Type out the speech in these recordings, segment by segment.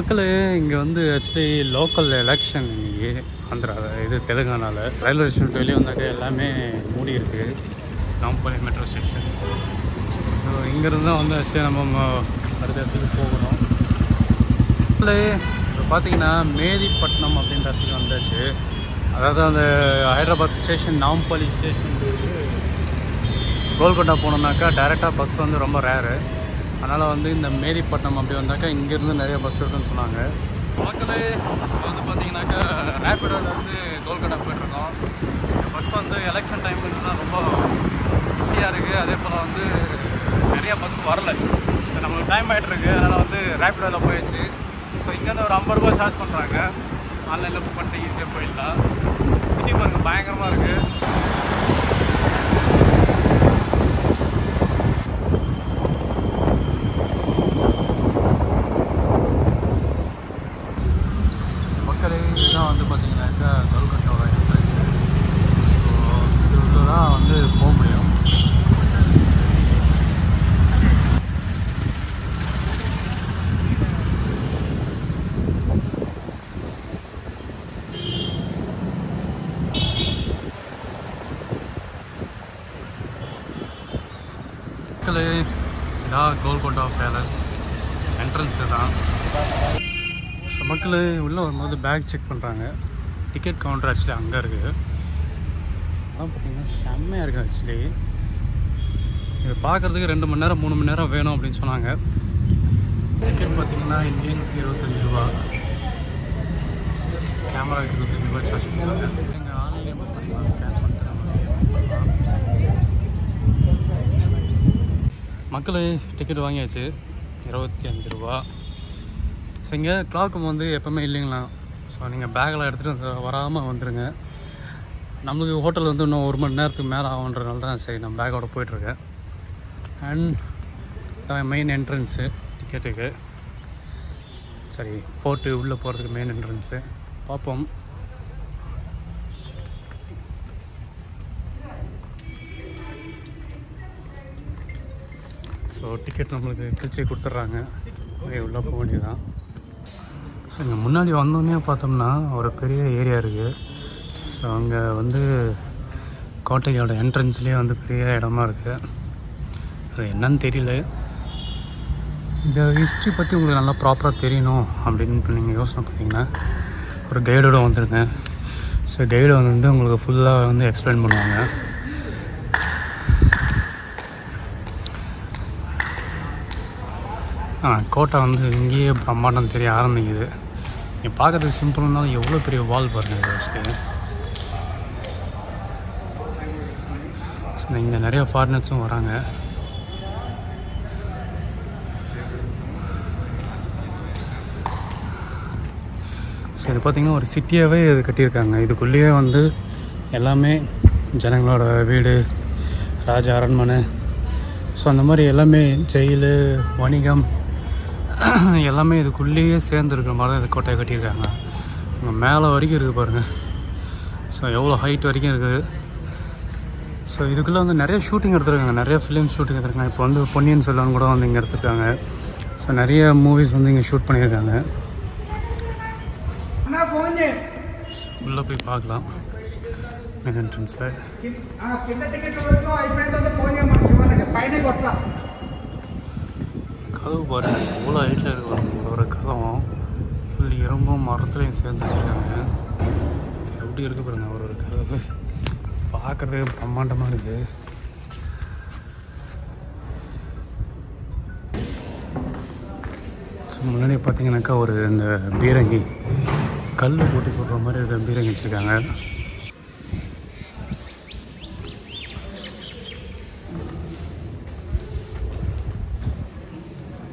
மக்கள் இங்கே வந்து ஆக்சுவலி லோக்கல் எலெக்ஷன் இன்னைக்கு ஆந்திரா இது தெலுங்கானாவில் ரயில்வே ஸ்டேஷன் வெளியே வந்தாக்க எல்லாமே மூடி இருக்குது. Nampally metro station. ஸோ இங்கேருந்து தான் வந்து ஆக்சுவலி நம்ம அடுத்த இடத்துக்கு போகணும். இப்போ பார்த்தீங்கன்னா மேதிப்பட்டினம் அப்படின்ற இடத்துக்கு வந்தாச்சு. அதாவது அந்த ஹைதராபாத் ஸ்டேஷன் நாம்பள்ளி ஸ்டேஷன் கோல்கொண்டா போனோம்னாக்கா டைரெக்டாக பஸ் வந்து ரொம்ப ரேரு. அதனால் வந்து இந்த மேதிப்பட்டினம் அப்படி வந்தாக்கா இங்கேருந்து நிறைய பஸ் இருக்குன்னு சொன்னாங்க. மக்களே வந்து பார்த்தீங்கன்னாக்கா ரேப்பிடோலேருந்து கோல்கொண்டா போய்ட்டுருக்கோம். பஸ் வந்து எலெக்ஷன் டைம்னா ரொம்ப பிஸியாக இருக்குது. அதே போல் வந்து நிறையா பஸ் வரல. இப்போ நம்மளுக்கு டைம் ஆகிட்டுருக்கு. அதனால் வந்து ரேப்பிடோவில் போயிடுச்சு. ஸோ இங்கேருந்து ஒரு 50 ரூபா சார்ஜ் பண்ணுறாங்க. ஆன்லைனில் புக் பண்ணிட்டு ஈஸியாக போயிடலாம். சிட்டி பாருங்க பயங்கரமாக இருக்குது. இதுதான் வந்து பார்த்தீங்கன்னாக்கா கோல்கொண்டாவோட என்ட்ரன்ஸ். ஸோ இது உள்ள தான் வந்து போக முடியும். இதான் கோல்கொண்டா பேலஸ் என்ட்ரன்ஸ் தான். மக்கள் உள்ளே வரும்போது பேக் செக் பண்ணுறாங்க. டிக்கெட் கவுண்டர் ஆக்சுவலி அங்கே இருக்குது. அதான் பார்த்தீங்கன்னா செம்மையாக இருக்குது. ஆக்சுவலி இது பார்க்குறதுக்கு 2 மணி நேரம் 3 மணி நேரம் வேணும் அப்படின்னு சொன்னாங்க. டிக்கெட் பார்த்தீங்கன்னா இந்தியன்ஸுக்கு 25 ரூபா, கேமரா 25 ரூபா சார்ஜ் பண்ணுறாங்க. எங்கள் ஆன்லைன்லேயே புக் பண்ணிக்கலாம், ஸ்கேன் பண்ணிட்டு மக்கள் டிக்கெட் வாங்கியாச்சு 25 ரூபா. ஸோ இங்கே கிளாக்கும் வந்து எப்போவுமே இல்லைங்களா. ஸோ நீங்கள் பேக்கெலாம் எடுத்துகிட்டு வராமல் வந்துடுங்க. நம்மளுக்கு ஹோட்டல் வந்து இன்னும் 1 மணி நேரத்துக்கு மேலே ஆகுன்றதுனால தான் சரி நான் பேக்கோட போய்ட்டுருக்கேன். அண்ட் மெயின் என்ட்ரன்ஸு டிக்கெட்டுக்கு சரி ஃபோர்ட்டு உள்ளே போகிறதுக்கு மெயின் என்ட்ரன்ஸு பார்ப்போம். ஸோ டிக்கெட் நம்மளுக்கு கிழிச்சி கொடுத்துட்றாங்க. அதே உள்ளே போக வேண்டியதுதான். ஸோ இங்கே முன்னாடி வந்தோடனே பார்த்தோம்னா ஒரு பெரிய ஏரியா இருக்குது. ஸோ அங்கே வந்து கோட்டையோட என்ட்ரன்ஸ்லேயே வந்து பெரிய இடமா இருக்குது. அது என்னன்னு தெரியல. இந்த ஹிஸ்ட்ரி பற்றி உங்களுக்கு நல்லா ப்ராப்பராக தெரியணும் அப்படின்னு நீங்கள் யோசனை பண்ணிங்கன்னா ஒரு கைடோட வந்துடுங்க. ஸோ கைடு வந்து உங்களுக்கு ஃபுல்லாக வந்து எக்ஸ்பிளைன் பண்ணுவாங்க. கோட்டை வந்து இங்கேயே பிரம்மாண்டம் தெரிய ஆரம்பிக்குது. நீங்கள் பார்க்குறதுக்கு சிம்பிள்னாலும் எவ்வளோ பெரிய வால் பாருங்கள் ஆக்சுவலி. ஸோ இங்கே நிறைய ஃபாரினர்ஸும் வராங்க. ஸோ இது பார்த்திங்கன்னா ஒரு சிட்டியாகவே இது கட்டியிருக்காங்க. இதுக்குள்ளேயே வந்து எல்லாமே ஜனங்களோட வீடு, ராஜா அரண்மனை, ஸோ அந்த மாதிரி எல்லாமே ஜெயிலு, வணிகம் எல்லாமே இதுக்குள்ளேயே சேர்ந்துருக்கிற மாதிரி தான் இந்த கோட்டையை கட்டியிருக்காங்க. இங்கே மேலே வரைக்கும் இருக்குது பாருங்கள். ஸோ எவ்வளோ ஹைட் வரைக்கும் இருக்குது. ஸோ இதுக்குள்ளே வந்து நிறைய ஷூட்டிங் எடுத்துருக்காங்க. நிறைய ஃபிலிம் ஷூட்டிங் எடுத்துருக்காங்க. இப்போ வந்து பொன்னியின் செல்வன் கூட வந்து இங்கே எடுத்துருக்காங்க. ஸோ நிறைய மூவிஸ் வந்து இங்கே ஷூட் பண்ணியிருக்காங்க. உள்ளே போய் பார்க்கலாம் மெயின் என்ட்ரன்ஸில். கதவு பாருங்கள் எவ்வளோ ஹைட்டில் இருக்கு பாருங்கள். ஒரு கதவும் ஃபுல் இரும்பும் மரத்துலையும் சேர்ந்து வச்சுருக்காங்க. எப்படி இருக்குது பாருங்கள் ஒரு கதவு. பார்க்குறதுக்கு பிரம்மாண்டமாக இருக்குது. ஸோ முன்னாடி பார்த்தீங்கன்னாக்கா ஒரு இந்த பீரங்கி கல் போட்டு சொல்கிற மாதிரி இருக்கிற பீரங்கி வச்சுருக்காங்க.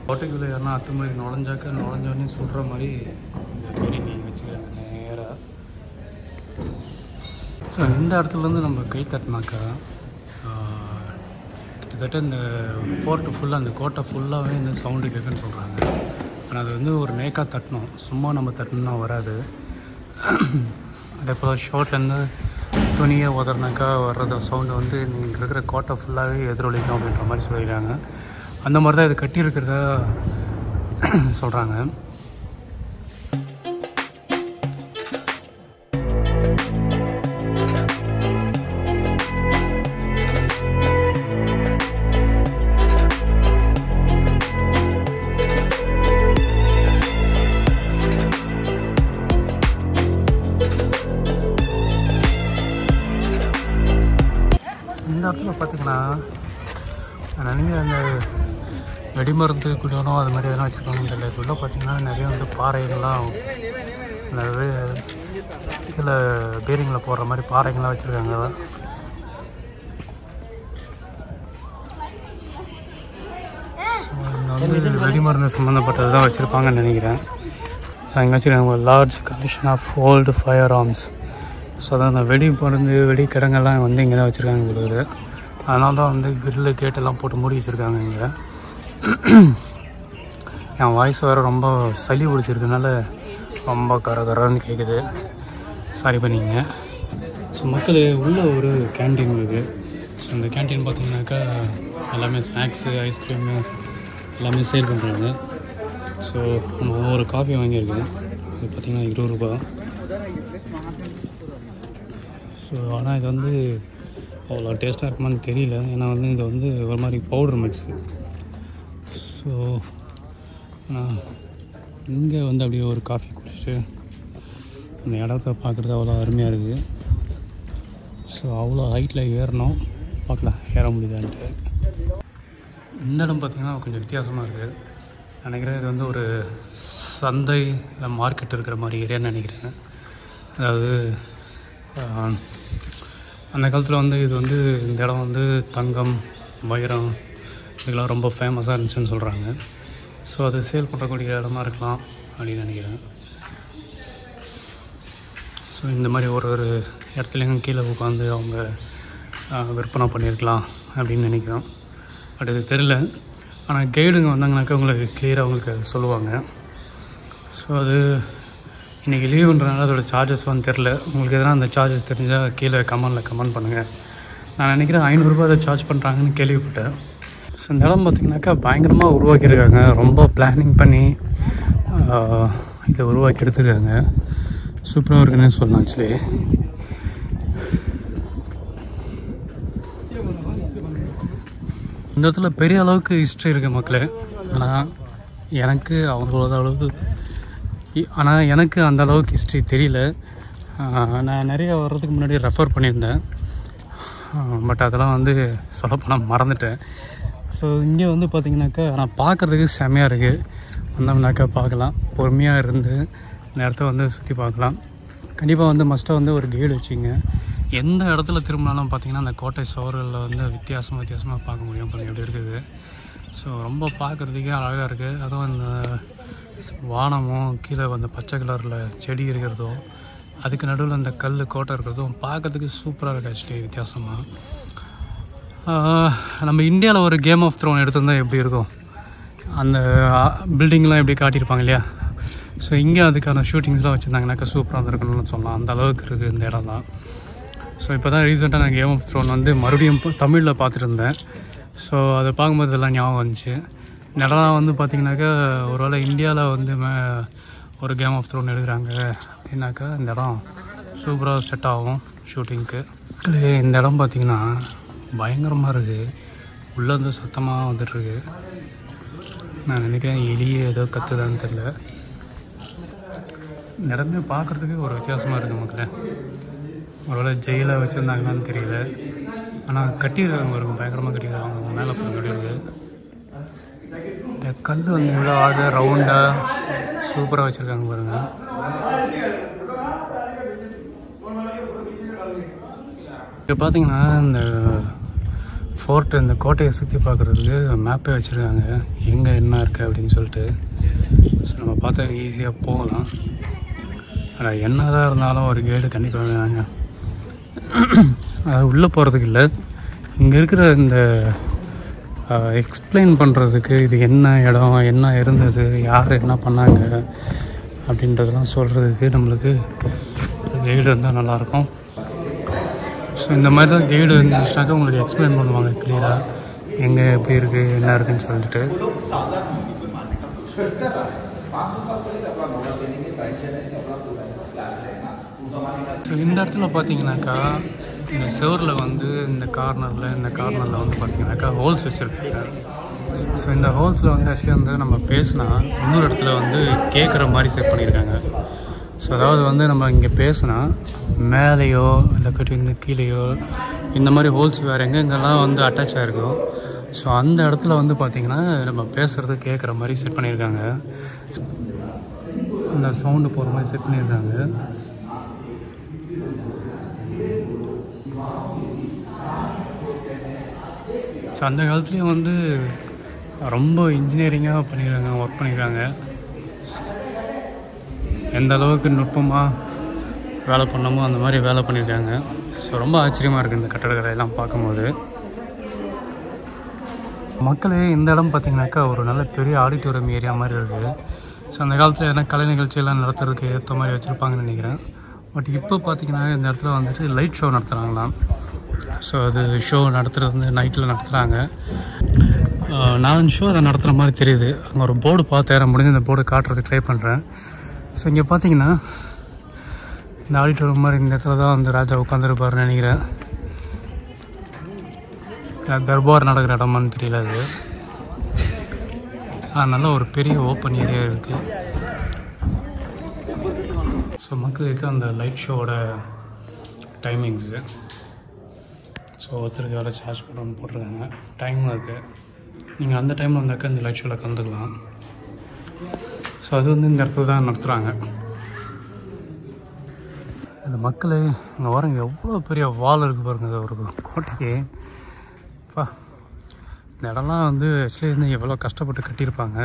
கோட்டைக்குள்ளே யாருன்னா அத்துமீறி நுழைஞ்சோடனே சுடுற மாதிரி இந்த பீரங்கி வச்சுருக்காங்க நேராக. ஸோ இந்த இடத்துலேருந்து நம்ம கை தட்டினாக்கா கிட்டத்தட்ட இந்த ஃபோர்ட்டு ஃபுல்லாக அந்த கோட்டை ஃபுல்லாகவே இந்த சவுண்டு கேட்குன்னு சொல்கிறாங்க. ஆனால் அது வந்து ஒரு நேக்காக தட்டணும், சும்மா நம்ம தட்டணும்னா வராது. அதே போல் ஷோர்ட்லேருந்து துணியை உதறினாக்கா வர்றத சவுண்டு வந்து நீங்கள் இருக்கிற கோட்டை ஃபுல்லாகவே எதிரொலிக்கும் அப்படின்ற மாதிரி சொல்லியிருக்காங்க. அந்த மாதிரி தான் இது கட்டியிருக்கிறதா சொல்கிறாங்க. ஆனால் நினைக்கிற அந்த வெடிமருந்து குடோனோ அது மாதிரி எதனா வச்சுருக்காங்கன்னு தெரியல. இது உள்ள பார்த்தீங்கன்னா நிறைய வந்து பாறைகள்லாம் அந்த இதில் பேரிங்கில் போடுற மாதிரி பாறைகள்லாம் வச்சுருக்காங்க. வந்து வெடிமருந்து சம்மந்தப்பட்டது தான் வச்சுருப்பாங்கன்னு நினைக்கிறேன். அங்கே வச்சுருக்காங்க large collection of old firearms. So அதான் அந்த வெடி மருந்து வெடிக்கிடங்கெல்லாம் வந்து இங்கே தான் வச்சுருக்காங்க உங்களுக்கு. அதனால தான் வந்து கிரில்லு கேட்டெல்லாம் போட்டு மூடி வச்சுருக்காங்க இங்கே. என் வாய்ஸ் வேறு ரொம்ப சளி பிடிச்சிருக்கனால ரொம்ப கரன்னு கேட்குது, சாரி பண்ணிங்க. ஸோ மக்கள் உள்ள ஒரு கேன்டீன் இருக்குது. ஸோ அந்த கேன்டீன் பார்த்தீங்கன்னாக்கா எல்லாமே ஸ்நாக்ஸு ஐஸ்கிரீமு எல்லாமே சேல் பண்ணுறாங்க. ஸோ நம்ம ஒவ்வொரு காஃபி வாங்கியிருக்கேன். இது பார்த்திங்கன்னா 20 ரூபா. ஸோ ஆனால் இது வந்து அவ்வளோ டேஸ்ட்டாக இருக்குமான்னு தெரியல. ஏன்னா வந்து இது வந்து ஒரு மாதிரி பவுடர் மிக்ஸு. ஸோ நான் இங்கே வந்து அப்படியே ஒரு காஃபி குடிச்சிட்டு அந்த இடத்த பார்க்குறது அவ்வளோ அருமையாக இருக்குது. ஸோ அவ்வளோ ஹைட்டில் ஏறணும், பார்க்கலாம் ஏற முடியுதான்ட்டு. இந்த இடம் பார்த்திங்கன்னா கொஞ்சம் வித்தியாசமாக இருக்குது. நினைக்கிறேன் இது வந்து ஒரு சந்தை இல்லை மார்க்கெட் இருக்கிற மாதிரி ஏரியான்னு நினைக்கிறேன். அதாவது அந்த காலத்தில் வந்து இது வந்து இந்த இடம் வந்து தங்கம் வைரம் இதெல்லாம் ரொம்ப ஃபேமஸாக இருந்துச்சுன்னு சொல்கிறாங்க. ஸோ அது சேல் பண்ணக்கூடிய இடமா இருக்கலாம் அப்படின்னு நினைக்கிறேன். ஸோ இந்த மாதிரி ஒரு இடத்துலையும் கீழே உட்காந்து அவங்க விற்பனை பண்ணியிருக்கலாம் அப்படின்னு நினைக்கிறோம். பட் இது தெரில. ஆனால் கைடுங்க வந்தாங்கனாக்கா உங்களுக்கு கிளியராக அவங்களுக்கு சொல்லுவாங்க. ஸோ அது இன்றைக்கி லீவுன்றனால அதோட சார்ஜஸ்லாம் தெரில. உங்களுக்கு எதனா அந்த சார்ஜஸ் தெரிஞ்சால் கீழே கமெண்ட் பண்ணுங்கள். நான் நினைக்கிறேன் 500 ரூபா அதை சார்ஜ் பண்ணுறாங்கன்னு கேள்விப்பட்டேன். ஸோ இந்த இடம் பார்த்திங்கனாக்கா பயங்கரமாக உருவாக்கியிருக்காங்க. ரொம்ப பிளானிங் பண்ணி இதை உருவாக்கி எடுத்துருக்காங்க. சூப்பராக இருக்குன்னு சொல்லலாம். ஆக்சுவலி இந்த இடத்துல பெரிய அளவுக்கு ஹிஸ்ட்ரி இருக்குது மக்களே. ஆனால் எனக்கு அந்த அளவுக்கு ஹிஸ்ட்ரி தெரியல. நான் நிறைய வர்றதுக்கு முன்னாடி ரெஃபர் பண்ணியிருந்தேன். பட் அதெல்லாம் வந்து சொல்லப்போனால் மறந்துட்டேன். ஸோ இங்கே வந்து பார்த்திங்கனாக்கா நான் பார்க்குறதுக்கு செம்மையாக இருக்குது. வந்தோம்னாக்கா பார்க்கலாம், பொறுமையாக இருந்து இந்த இடத்த வந்து சுற்றி பார்க்கலாம். கண்டிப்பாக வந்து மஸ்ட்டாக வந்து ஒரு கைடு வச்சுங்க. எந்த இடத்துல திரும்பினாலும் பார்த்திங்கன்னா அந்த கோட்டை சோறுகளில் வந்து வித்தியாசமாக பார்க்க முடியும். பாருங்கள் எப்படி இருக்குது. ஸோ ரொம்ப பார்க்குறதுக்கே அழகாக இருக்குது. அதுவும் இந்த வானமும் கீழே வந்து பச்சை கலரில் செடி இருக்கிறதும் அதுக்கு நடுவில் அந்த கல் கோட்டை இருக்கிறதும் பார்க்குறதுக்கு சூப்பராக இருக்குது. ஆக்சுவலி வித்தியாசமாக நம்ம இந்தியாவில் ஒரு கேம் ஆஃப் த்ரோன் எடுத்திருந்தால் எப்படி இருக்கும், அந்த பில்டிங்லாம் எப்படி காட்டியிருப்பாங்க இல்லையா. ஸோ இங்கே அதுக்கான ஷூட்டிங்ஸ்லாம் வச்சுருந்தாங்கனாக்கா சூப்பராக இருந்திருக்கணும்னு சொல்லலாம். அந்த அளவுக்கு இருக்குது இந்த இடம் தான். ஸோ இப்போ தான் ரீசெண்டாக நான் கேம் ஆஃப் த்ரோன் வந்து மறுபடியும் தமிழில் பார்த்துட்டு இருந்தேன். ஸோ அதை பார்க்கும்போது எல்லாம் ஞாபகம் வந்துச்சு. இந்த இடம்லாம் வந்து பார்த்திங்கனாக்கா ஒருவேளை இந்தியாவில் வந்து ஒரு கேம் ஆஃப் த்ரோன் எடுக்கிறாங்க அப்படின்னாக்கா இந்த இடம் சூப்பராக செட் ஆகும் ஷூட்டிங்க்கு. இந்த இடம் பார்த்திங்கன்னா பயங்கரமாக இருக்குது. உள்ளே வந்து சத்தமாக வந்துட்டுருக்கு. நான் நினைக்கிறேன் எலியே ஏதோ கற்றுதான்னு தெரில. இந்த இடமே பார்க்குறதுக்கு ஒரு வித்தியாசமாக இருக்குது மக்களே. ஒருவேளை ஜெயிலாக வச்சுருந்தாங்களான்னு தெரியல. ஆனால் கட்டிடுறாங்க, இருக்கும் பயங்கரமாக கட்டிடுறாங்க. மேலே போய் இருக்குது. இந்த கல் வந்து இவ்வளோ ஆடு ரவுண்டாக சூப்பராக வச்சுருக்காங்க பாருங்கள். இப்போ பார்த்தீங்கன்னா இந்த ஃபோர்ட்டு, இந்த கோட்டையை சுற்றி பார்க்குறதுக்கு மேப்பே வச்சுருக்காங்க, எங்கே என்ன இருக்குது அப்படின்னு சொல்லிட்டு. ஸோ நம்ம பார்த்தா ஈஸியாக போகலாம். ஆனால் என்ன தான் இருந்தாலும் ஒரு கைடு கண்டிப்பாக வேணாங்க. அது உள்ளே போகிறதுக்கு இல்லை, இங்கே இருக்கிற இந்த எக்ஸ்பிளைன் பண்ணுறதுக்கு இது என்ன இடம், என்ன இருந்தது, யார் என்ன பண்ணாங்க அப்படின்றதெல்லாம் சொல்கிறதுக்கு நம்மளுக்கு கைடு இருந்தால் நல்லாயிருக்கும். ஸோ இந்த மாதிரி தான் கைடு இருந்துச்சுனாக்கா உங்களுக்கு எக்ஸ்பிளைன் பண்ணுவாங்க கிளியராக, எங்கே எப்படி இருக்குது என்ன இருக்குதுன்னு சொல்லிட்டு. ஸோ இந்த இடத்துல பார்த்தீங்கன்னாக்கா இந்த செவரில் வந்து இந்த கார்னரில் வந்து பார்த்தீங்கன்னாக்கா ஹோல்ஸ் வச்சுருக்காங்க. ஸோ இந்த ஹோல்ஸில் வந்து ஆக்சுவலி வந்து நம்ம பேசினா இன்னொரு இடத்துல வந்து கேட்குற மாதிரி செட் பண்ணியிருக்காங்க. ஸோ அதாவது வந்து நம்ம இங்கே பேசுனா மேலேயோ இல்லை கட்டி கீழேயோ இந்த மாதிரி ஹோல்ஸ் வேறு எங்கெங்கெல்லாம் வந்து அட்டாச் ஆகிருக்கோ ஸோ அந்த இடத்துல வந்து பார்த்திங்கன்னா நம்ம பேசுகிறது கேட்குற மாதிரி செட் பண்ணியிருக்காங்க. அந்த சவுண்டு போகிற மாதிரி செட் பண்ணியிருக்காங்க. ஸோ அந்த காலத்துலேயும் வந்து ரொம்ப இன்ஜினியரிங்காக பண்ணியிருக்காங்க, ஒர்க் பண்ணியிருக்காங்க. எந்த அளவுக்கு நுட்பமாக வேலை பண்ணமோ அந்த மாதிரி வேலை பண்ணியிருக்காங்க. ஸோ ரொம்ப ஆச்சரியமாக இருக்குது இந்த கட்டடக்கலையெல்லாம் பார்க்கும்போது. மக்களே இந்த இடம் பார்த்திங்கனாக்கா ஒரு நல்ல பெரிய ஆடிட்டோரியம் ஏரியா மாதிரி இருக்குது. ஸோ அந்த காலத்தில் எதனா கலை நிகழ்ச்சியெல்லாம் நடத்துறதுக்கு ஏற்ற மாதிரி வச்சுருப்பாங்கன்னு நினைக்கிறேன். பட் இப்போ பார்த்திங்கன்னா இந்த இடத்துல வந்துட்டு லைட் ஷோ நடத்துகிறாங்களாம். ஸோ அது ஷோ நடத்துகிறது வந்து நைட்டில் நடத்துகிறாங்க. நான் ஷோ அதை நடத்துகிற மாதிரி தெரியுது. அங்கே ஒரு போர்டு பார்த்து ஏற முடிஞ்சு இந்த போர்டு காட்டுறதுக்கு ட்ரை பண்ணுறேன். ஸோ இங்கே பார்த்தீங்கன்னா இந்த ஆடிட்டோரியம் மாதிரி இந்த இடத்துல தான் வந்து ராஜா உட்காந்துருப்பாருன்னு நினைக்கிறேன். தர்பார் நடக்கிற இடமான்னு தெரியல அது. நல்ல ஒரு பெரிய ஓப்பன் ஏரியா இருக்குது. ஸோ மக்களுக்கு அந்த லைட் ஷோவோட டைமிங்ஸு. ஸோ ஒருத்தருக்கு எவ்வளோ சார்ஜ் பண்ணணும்னு போட்டிருக்காங்க. டைமும் இருக்குது. நீங்கள் அந்த டைமில் வந்தாக்கா இந்த லைட் ஷோவில் கலந்துக்கலாம். ஸோ அது வந்து இந்த இடத்துல தான் நடத்துகிறாங்க. இந்த மக்கள் இங்கே வரங்க எவ்வளோ பெரிய வால் இருக்குது பாருங்கள் ஒரு கோட்டைக்கு. இந்த இடம்லாம் வந்து ஆக்சுவலி வந்து எவ்வளோ கஷ்டப்பட்டு கட்டியிருப்பாங்க.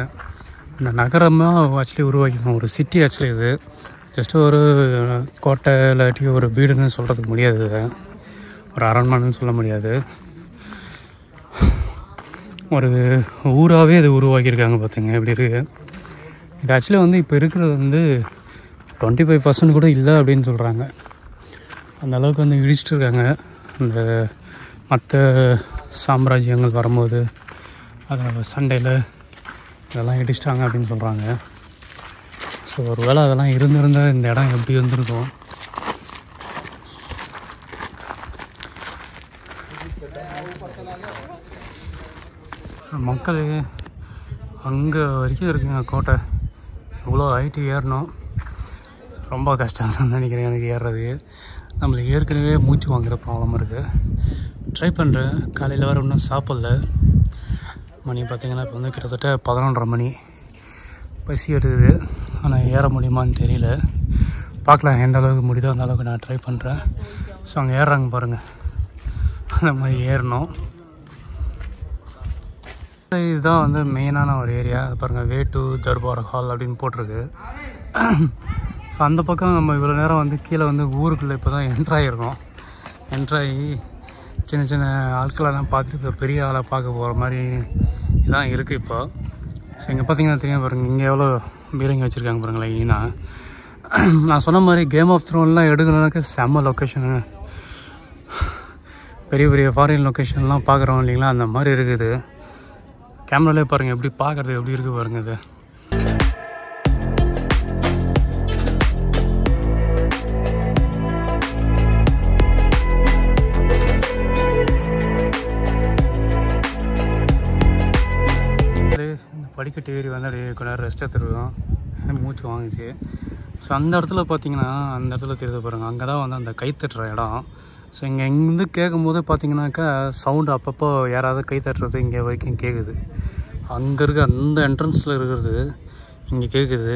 இந்த நகரமாக ஆக்சுவலி உருவாக்கிக்கணும். ஒரு சிட்டி ஆக்சுவலி இது ஜஸ்ட்டு ஒரு கோட்டை இல்லாட்டி ஒரு வீடுன்னு சொல்கிறதுக்கு முடியாது. ஒரு அரண்மனைன்னு சொல்ல முடியாது. ஒரு ஊராகவே இது உருவாக்கியிருக்காங்க. பார்த்துங்க எப்படி இருக்குது. இது ஆக்சுவலி வந்து இப்போ இருக்கிறது வந்து 25% கூட இல்லை அப்படின்னு சொல்கிறாங்க. அந்த அளவுக்கு வந்து இடிச்சிட்டு இருக்காங்க. அந்த மற்ற சாம்ராஜ்யங்கள் வரும்போது அதை சண்டையில் இதெல்லாம் இடிச்சிட்டாங்க அப்படின்னு சொல்கிறாங்க. ஸோ ஒரு வேளை அதெல்லாம் இருந்திருந்தால் இந்த இடம் எப்படி இருந்திருக்கும். மக்கள் அங்கே வரைக்கும் இருக்குங்க கோட்டை. இவ்வளோ ஹைட்டு ஏறணும் ரொம்ப கஷ்டம் தான் நினைக்கிறேன் எனக்கு ஏறுறது. நம்மளுக்கு ஏற்கனவே மூச்சு வாங்குகிற ப்ராப்ளம் இருக்குது. ட்ரை பண்ணுறேன். காலையில் வர இன்னும் சாப்பிடல. மணி பார்த்திங்கன்னா இப்போ வந்து கிட்டத்தட்ட 11:30 மணி. பசி எடுக்குது. ஆனால் ஏற முடியுமான்னு தெரியல. பார்க்கலாம் எந்த அளவுக்கு முடியுதோ அந்த அளவுக்கு நான் ட்ரை பண்ணுறேன். ஸோ அங்கே ஏறுறாங்க பாருங்கள். அந்த மாதிரி ஏறணும். இதுதான் வந்து மெயினான ஒரு ஏரியா. பாருங்கள் வே டு தர்பார் ஹால் அப்படின்னு போட்டிருக்கு. ஸோ அந்த பக்கம் நம்ம இவ்வளோ நேரம் வந்து கீழே வந்து ஊருக்குள்ளே இப்போ தான் என்ட்ராகிருக்கோம். என்ட்ராகி சின்ன சின்ன ஆட்களெல்லாம் பார்த்துட்டு இப்போ பெரிய ஆளை பார்க்க போகிற மாதிரி இதான் இருக்குது இப்போ. ஸோ இங்கே பார்த்தீங்கன்னா தெரியும் பாருங்கள். இங்கே எவ்வளோ பீரங்கி வச்சுருக்காங்க பாருங்களேன். ஈனா நான் சொன்ன மாதிரி கேம் ஆஃப் த்ரோன்லாம் எடுக்கணுன்னாக்க செம்ம லொக்கேஷனு. பெரிய பெரிய ஃபாரின் லொக்கேஷன்லாம் பார்க்குறோம் இல்லைங்களா, அந்த மாதிரி இருக்குது. கேமராலே பாருங்கள் எப்படி பார்க்குறது எப்படி இருக்குது பாருங்கள். இது படிக்கட்டு ஏறி வந்து அப்படியே கொஞ்ச நேரம் ரெஸ்ட் எடுத்துருக்கோம். மூச்சு வாங்கிச்சு. ஸோ அந்த இடத்துல பார்த்தீங்கன்னா அந்த இடத்துல தெரியுது பாருங்கள். அங்கே தான் வந்து அந்த கை தட்டுற இடம். ஸோ இங்கே இங்கேருந்து கேட்கும்போது பார்த்தீங்கன்னாக்கா சவுண்டு அப்பப்போ யாராவது கை தட்டுறது இங்கே வரைக்கும் கேட்குது. அங்கே இருக்க அந்த என்ட்ரன்ஸில் இருக்கிறது இங்கே கேட்குது.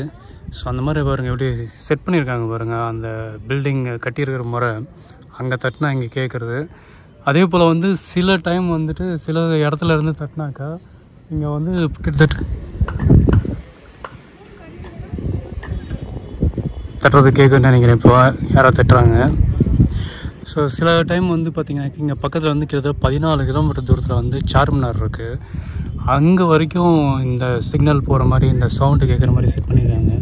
ஸோ அந்த மாதிரி பாருங்கள் எப்படி செட் பண்ணியிருக்காங்க பாருங்கள். அந்த பில்டிங் கட்டியிருக்கிற முறை அங்கே தட்டினா இங்கே கேட்குறது. அதே போல் வந்து சில டைம் வந்துட்டு சில இடத்துல இருந்து தட்டினாக்கா இங்கே வந்து கிட்டத்தட்ட தட்டுறது கேட்குன்னு நினைக்கிறேன். இப்போ யாரோ தட்டுறாங்க. ஸோ சில டைம் வந்து பார்த்திங்கன்னா இங்கே பக்கத்தில் வந்து கிட்டத்தட்ட 14 கிலோமீட்டர் தூரத்தில் வந்து சார்மினார் இருக்குது. அங்கே வரைக்கும் இந்த சிக்னல் போகிற மாதிரி இந்த சவுண்டு கேட்குற மாதிரி செட் பண்ணியிருக்காங்க.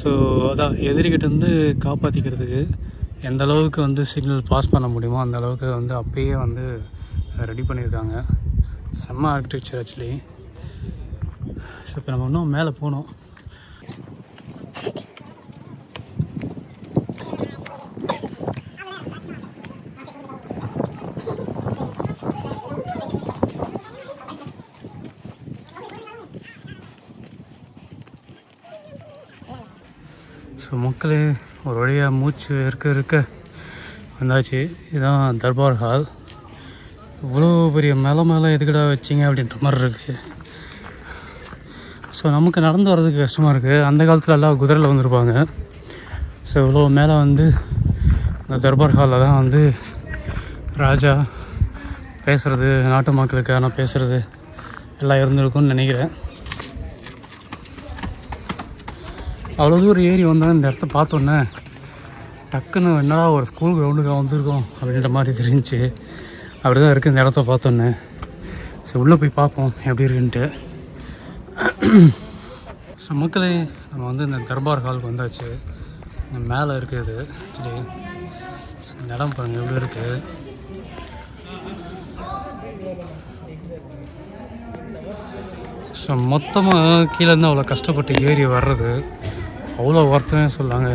ஸோ அதான் எதிரிகிட்டேருந்து காப்பாற்றிக்கிறதுக்கு எந்த அளவுக்கு வந்து சிக்னல் பாஸ் பண்ண முடியுமோ அந்த அளவுக்கு வந்து அப்பயே வந்து ரெடி பண்ணியிருக்காங்க. செம்ம ஆர்கிடெக்சர் ஆக்சுவலி. ஸோ இப்போ நம்ம இன்னும் மேலே போனோம். ஸோ ஸோ மக்களே ஒரு வழியாக மூச்சு இருக்க வந்தாச்சு. இதுதான் தர்பார் ஹால். இவ்வளோ பெரிய மேலே எதுக்கடா வச்சிங்க அப்படின்ற மாதிரி இருக்குது. ஸோ நமக்கு நடந்து வர்றதுக்கு கஷ்டமாக இருக்குது. அந்த காலத்தில் எல்லாம் குதிரையில் வந்துருப்பாங்க. ஸோ இவ்வளோ மேலே வந்து இந்த தர்பார் ஹாலில் தான் வந்து ராஜா பேசுகிறது, நாட்டு மக்களுக்கான பேசுகிறது எல்லாம் இருந்திருக்கும்னு நினைக்கிறேன். அவ்வளோ தூரம் ஏறி வந்தாலும் இந்த இடத்த பார்த்தோன்னே டக்குன்னு என்னடா ஒரு ஸ்கூல் கிரவுண்டுக்கு வந்திருக்கோம் அப்படின்ற மாதிரி தெரிஞ்சிச்சு. அப்படி தான் இருக்குது இந்த இடத்த பார்த்தோன்னே. ஸோ உள்ளே போய் பார்ப்போம் எப்படி இருக்குன்ட்டு. ஸோ மக்களே நம்ம வந்து இந்த தர்பார் ஹாலுக்கு வந்தாச்சு. இந்த மேலே இருக்குது ஆக்சுவலி. இந்த இடம் பாருங்கள் எப்படி இருக்குது. ஸோ மொத்தமாக கீழேருந்து அவ்வளோ கஷ்டப்பட்டு ஏறி வர்றது அவ்வளோ ஒர்த்துன்னு சொல்லாங்க.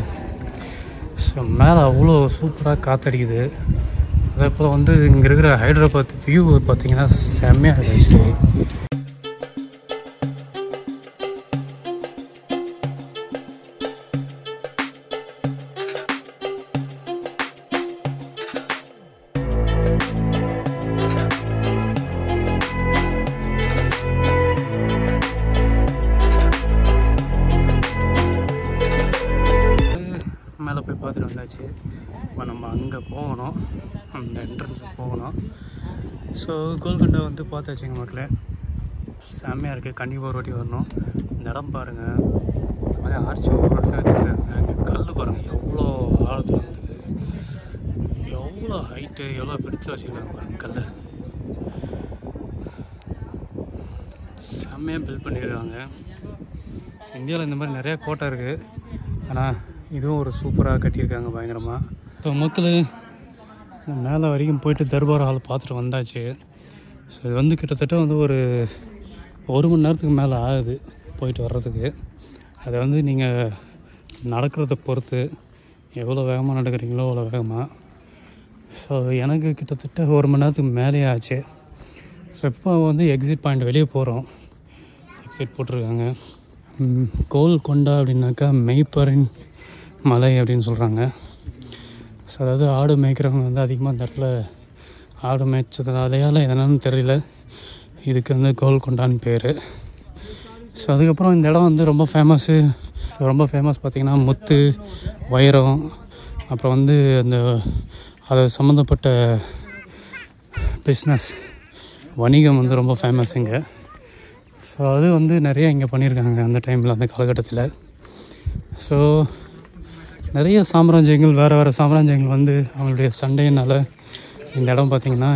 ஸோ மேலே அவ்வளோ சூப்பராக காற்றடிக்குது. அதே போல் வந்து இங்கே இருக்கிற ஹைதராபாத் வியூ பார்த்திங்கன்னா செம்மையாக இருக்குது ஆக்சுவலி. மேலே போய் பார்த்துட்டு வந்தாச்சு. இப்போ நம்ம அங்கே போகணும், அந்த என்ட்ரன்ஸுக்கு போகணும். ஸோ கோல்கொண்டா வந்து பார்த்தாச்சுங்க மக்களே. செம்மையாக இருக்குது. கண்டிப்பாக ஒரு வாட்டி வரணும். இந்த இடம் பாருங்கள், இந்த மாதிரி ஆர்ச்சி ஒரு இடத்துல வச்சுருக்காங்க. இங்கே கல் பாருங்கள் எவ்வளோ ஆழத்தில் வந்து எவ்வளோ ஹைட்டு எவ்வளோ பிடித்து வச்சுருக்காங்க பாருங்கள் கல். செம்மையாக பில்ட் பண்ணியிருக்காங்க. இந்தியாவில் இந்த மாதிரி நிறையா கோட்டை இருக்குது, ஆனால் இதுவும் ஒரு சூப்பராக கட்டியிருக்காங்க பயங்கரமாக. ஸோ மக்கள் மேலே வரைக்கும் போயிட்டு தர்பார் ஹால் பார்த்துட்டு வந்தாச்சு. ஸோ இது வந்து கிட்டத்தட்ட வந்து ஒரு மணி நேரத்துக்கு மேலே ஆகுது போயிட்டு வர்றதுக்கு. அதை வந்து நீங்கள் நடக்கிறத பொறுத்து எவ்வளோ வேகமாக நடக்கிறீங்களோ அவ்வளோ வேகமாக. ஸோ எனக்கு கிட்டத்தட்ட ஒரு மணி நேரத்துக்கு மேலே ஆச்சு. ஸோ இப்போ வந்து எக்ஸிட் பாயிண்ட் வெளியே போகிறோம். எக்ஸிட் போட்டிருக்காங்க. கோல்கொண்டா அப்படின்னாக்கா மெய்ப்பரின் மலை அப்படின்னு சொல்கிறாங்க. ஸோ அதாவது ஆடு மேய்க்கிறவங்க வந்து அதிகமாக இந்த இடத்துல ஆடு மேய்ச்சதுனாலையால் என்னென்னு தெரியல, இதுக்கு வந்து கோல்கொண்டான்னு பேர். ஸோ அதுக்கப்புறம் இந்த இடம் வந்து ரொம்ப ஃபேமஸ்ஸு. ஸோ ரொம்ப ஃபேமஸ் பார்த்திங்கன்னா முத்து, வைரம், அப்புறம் வந்து அந்த அது சம்மந்தப்பட்ட பிஸ்னஸ் வணிகம் வந்து ரொம்ப ஃபேமஸ் இங்கே. ஸோ அது வந்து நிறைய இங்கே பண்ணியிருக்காங்க அந்த டைமில், அந்த காலகட்டத்தில். ஸோ நிறைய சாம்ராஜ்யங்கள், வேறு சாம்ராஜ்யங்கள் வந்து அவங்களுடைய சண்டையினால் இந்த இடம் பார்த்திங்கன்னா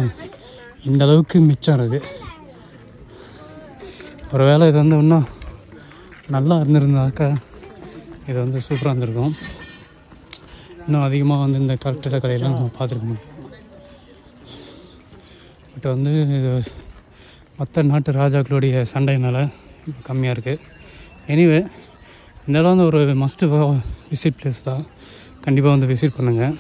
இந்த அளவுக்கு மிச்சம் இருக்குது. ஒரு வேளை இது வந்து இன்னும் நல்லா இருந்திருந்தாக்கா இது வந்து சூப்பராக இருந்திருக்கும். இன்னும் அதிகமாக வந்து இந்த கட்டிடக்கலையெல்லாம் நம்ம பார்த்துருக்க முடியும். பட் வந்து இது மற்ற நாட்டு ராஜாக்களுடைய சண்டையினால் கம்மியாக இருக்குது. எனிவே இந்த இடம் வந்து ஒரு மஸ்ட்டு விசிட் பிளேஸ் தான். கண்டிப்பாக வந்து விசிட் பண்ணுங்கள்.